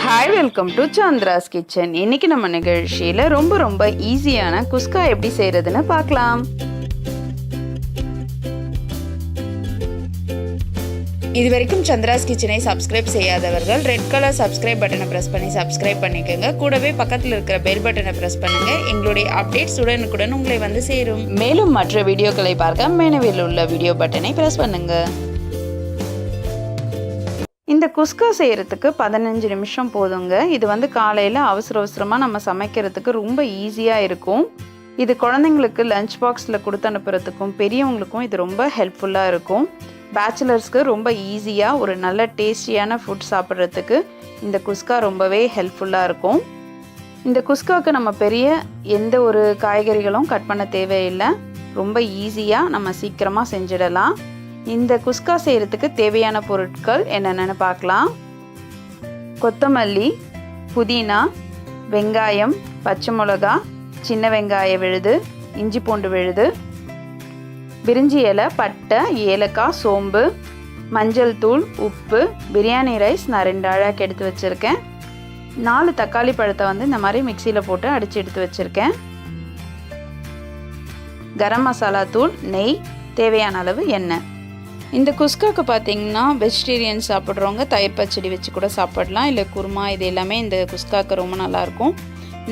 Hi, welcome to Chandra's kitchen. இன்னைக்கு நம்ம நிகழ்ச்சியில் ரொம்ப ஈஸியான குஸ்கா எப்படி செய்கிறதுன்னு பார்க்கலாம். இது வரைக்கும் சந்திராஸ் கிச்சனை சப்ஸ்கிரைப் செய்யாதவர்கள் ரெட் கலர் சப்ஸ்கிரைப் பட்டனை ப்ரெஸ் பண்ணி சப்ஸ்கிரைப் பண்ணிக்கோங்க. கூடவே பக்கத்தில் இருக்கிற பெல் பட்டனை ப்ரெஸ் பண்ணுங்க. எங்களுடைய அப்டேட்ஸ் உடனுக்குடன் உங்களை வந்து சேரும். மேலும் மற்ற வீடியோக்களை பார்க்க மெனுவில் உள்ள வீடியோ பட்டனை ப்ரெஸ் பண்ணுங்க. இந்த குஸ்கா செய்கிறதுக்கு 15 நிமிஷம் போதுங்க. இது வந்து காலையில் அவசரமாக நம்ம சமைக்கிறதுக்கு ரொம்ப ஈஸியாக இருக்கும். இது குழந்தைங்களுக்கு லஞ்ச் பாக்ஸில் கொடுத்து அனுப்புறதுக்கும் பெரியவங்களுக்கும் இது ரொம்ப ஹெல்ப்ஃபுல்லாக இருக்கும். பேச்சுலர்ஸ்க்கு ரொம்ப ஈஸியாக ஒரு நல்ல டேஸ்டியான ஃபுட் சாப்பிட்றதுக்கு இந்த குஸ்கா ரொம்பவே ஹெல்ப்ஃபுல்லாக இருக்கும். இந்த குஸ்காவுக்கு நம்ம பெரிய எந்த ஒரு காய்கறிகளும் கட் பண்ண தேவையில்லை. ரொம்ப ஈஸியாக நம்ம சீக்கிரமாக செஞ்சிடலாம். இந்த குஸ்கா செய்கிறதுக்கு தேவையான பொருட்கள் என்னென்னு பார்க்கலாம். கொத்தமல்லி, புதினா, வெங்காயம், பச்சை மிளகா, சின்ன வெங்காய விழுது, இஞ்சி பூண்டு விழுது, பிரிஞ்சி இலை, பட்டை, ஏலக்காய், சோம்பு, மஞ்சள் தூள், உப்பு, பிரியாணி ரைஸ் நான் 2 அழகாக எடுத்து வச்சுருக்கேன். 4 தக்காளி பழத்தை வந்து இந்த மாதிரி மிக்சியில் போட்டு அடித்து எடுத்து வச்சுருக்கேன். கரம் மசாலா தூள், நெய், தேவையான அளவு எண்ணெய். இந்த குஸ்காவுக்கு பார்த்திங்கன்னா வெஜிடேரியன் சாப்பிட்றவங்க தயிர் பச்சடி வச்சு கூட சாப்பிடலாம், இல்லை குருமா, இது எல்லாமே இந்த குஸ்காவுக்கு ரொம்ப நல்லாயிருக்கும்.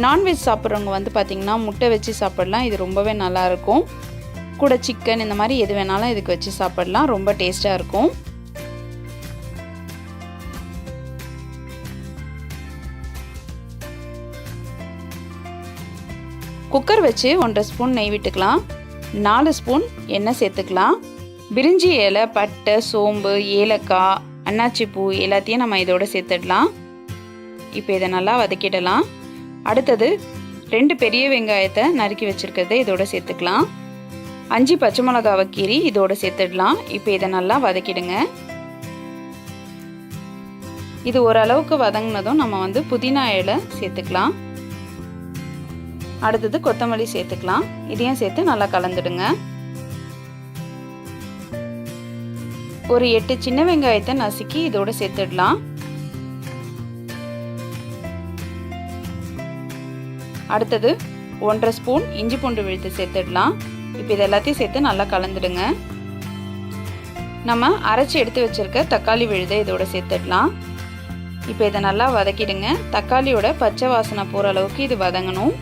நான்வெஜ் சாப்பிட்றவங்க வந்து பார்த்திங்கன்னா முட்டை வச்சு சாப்பிடலாம், இது ரொம்பவே நல்லாயிருக்கும். கூட சிக்கன் இந்த மாதிரி எது வேணாலும் இதுக்கு வச்சு சாப்பிடலாம், ரொம்ப டேஸ்ட்டாக இருக்கும். குக்கர் வச்சு 1.5 ஸ்பூன் நெய் விட்டுக்கலாம். 4 ஸ்பூன் எண்ணெய் சேர்த்துக்கலாம். பிரிஞ்சி இலை, பட்டை, சோம்பு, ஏலக்காய், அன்னாச்சிப்பூ எல்லாத்தையும் நம்ம இதோட சேர்த்துடலாம். இப்போ இதை நல்லா வதக்கிடலாம். அடுத்தது 2 பெரிய வெங்காயத்தை நறுக்கி வச்சுருக்கிறத இதோட சேர்த்துக்கலாம். 5 பச்சை மிளகாவை கீரி இதோட சேர்த்துடலாம். இப்போ இதை நல்லா வதக்கிடுங்க. இது ஓரளவுக்கு வதங்கினதும் நம்ம வந்து புதினா இலை சேர்த்துக்கலாம். அடுத்தது கொத்தமல்லி சேர்த்துக்கலாம். இதையும் சேர்த்து நல்லா கலந்துடுங்க. ஒரு 8 சின்ன வெங்காயத்தை நசுக்கி இதோட சேர்த்துடலாம். அடுத்தது 1.5 ஸ்பூன் இஞ்சி பூண்டு விழுது சேர்த்துடலாம். இப்போ இது எல்லாத்தையும் சேர்த்து நல்லா கலந்துடுங்க. நம்ம அரைச்சி எடுத்து வச்சிருக்க தக்காளி விழுதை இதோட சேர்த்துடலாம். இப்போ இதை நல்லா வதக்கிடுங்க. தக்காளியோட பச்சை வாசனை போகிற அளவுக்கு இது வதங்கணும்.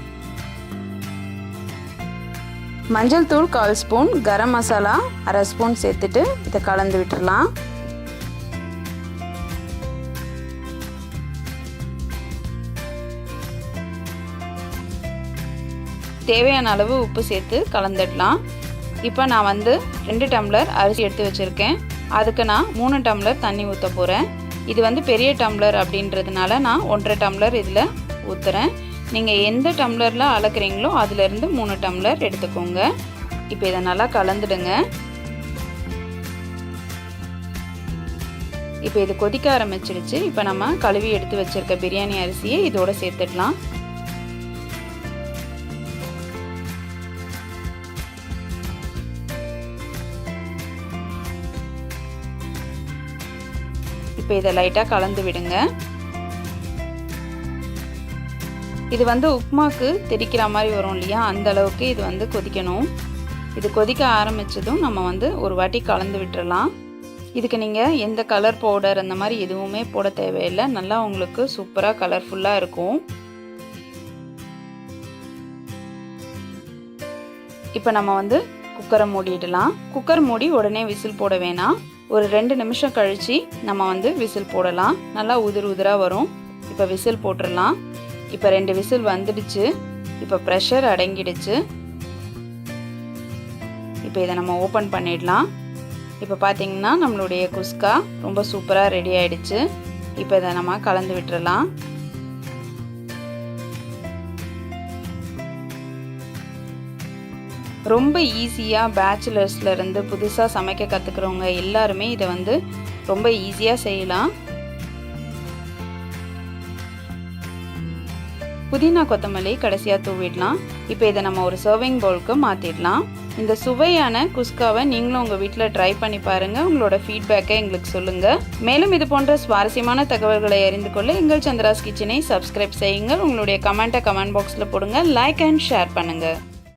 மஞ்சள் தூள் 1/4 ஸ்பூன், கரம் மசாலா 1/2 ஸ்பூன் சேர்த்துட்டு இதை கலந்து விட்டுடலாம். தேவையான அளவு உப்பு சேர்த்து கலந்துடலாம். இப்போ நான் வந்து 2 டம்ளர் அரிசி எடுத்து வச்சுருக்கேன். அதுக்கு நான் 3 டம்ளர் தண்ணி ஊற்ற போகிறேன். இது வந்து பெரிய டம்ளர் அப்படின்றதுனால நான் 1.5 டம்ளர் இதில் ஊற்றுறேன். நீங்கள் எந்த டம்ளரில் அளக்குறீங்களோ அதிலேருந்து 3 டம்ளர் எடுத்துக்கோங்க. இப்போ இதை நல்லா கலந்துடுங்க. இப்போ இது கொதிக்க ஆரம்பிச்சிடுச்சு. இப்போ நம்ம கழுவி எடுத்து வச்சுருக்க பிரியாணி அரிசியை இதோட சேர்த்துடலாம். இப்போ இதை லைட்டாக கலந்து விடுங்க. இது வந்து உப்புமாக்கு தெரிக்கிற மாதிரி வரும் இல்லையா, அந்த அளவுக்கு இது வந்து கொதிக்கணும். இது கொதிக்க ஆரம்பித்ததும் நம்ம வந்து ஒரு வாட்டி கலந்து விட்டுறலாம். இதுக்கு நீங்கள் எந்த கலர் பவுடர் அந்த மாதிரி எதுவுமே போட தேவையில்லை. நல்லா உங்களுக்கு சூப்பராக கலர்ஃபுல்லாக இருக்கும். இப்போ நம்ம வந்து குக்கரை மூடிடலாம். குக்கர் மூடி உடனே விசில் போட வேணாம். ஒரு 2 நிமிஷம் கழித்து நம்ம வந்து விசில் போடலாம். நல்லா உதிராக வரும். இப்போ விசில் போட்டுடலாம். இப்போ 2 விசில் வந்துடுச்சு. இப்போ ப்ரெஷர் அடங்கிடுச்சு. இப்போ இதை நம்ம ஓப்பன் பண்ணிடலாம். இப்போ பார்த்திங்கன்னா நம்மளுடைய குஸ்கா ரொம்ப சூப்பராக ரெடி ஆகிடுச்சு. இப்போ இதை நம்ம கலந்து விட்டுறலாம். ரொம்ப ஈஸியாக பேச்சுலர்ஸ்லேருந்து புதுசாக சமைக்க கற்றுக்கிறவங்க எல்லாருமே இதை வந்து ரொம்ப ஈஸியாக செய்யலாம். புதினா கொத்தமல்லி கடைசியாக தூவிடலாம். இப்போ இதை நம்ம ஒரு சர்விங் பவுலுக்கு மாற்றிடலாம். இந்த சுவையான குஸ்காவை நீங்களும் உங்கள் வீட்டில் ட்ரை பண்ணி பாருங்கள். உங்களோட ஃபீட்பேக்கை எங்களுக்கு சொல்லுங்கள். மேலும் இது போன்ற சுவாரஸ்யமான தகவல்களை அறிந்து கொள்ள எங்கள் சந்திராஸ் கிச்சனை சப்ஸ்கிரைப் செய்யுங்கள். உங்களுடைய கமெண்ட் பாக்ஸில் போடுங்க. லைக் அண்ட் ஷேர் பண்ணுங்கள்.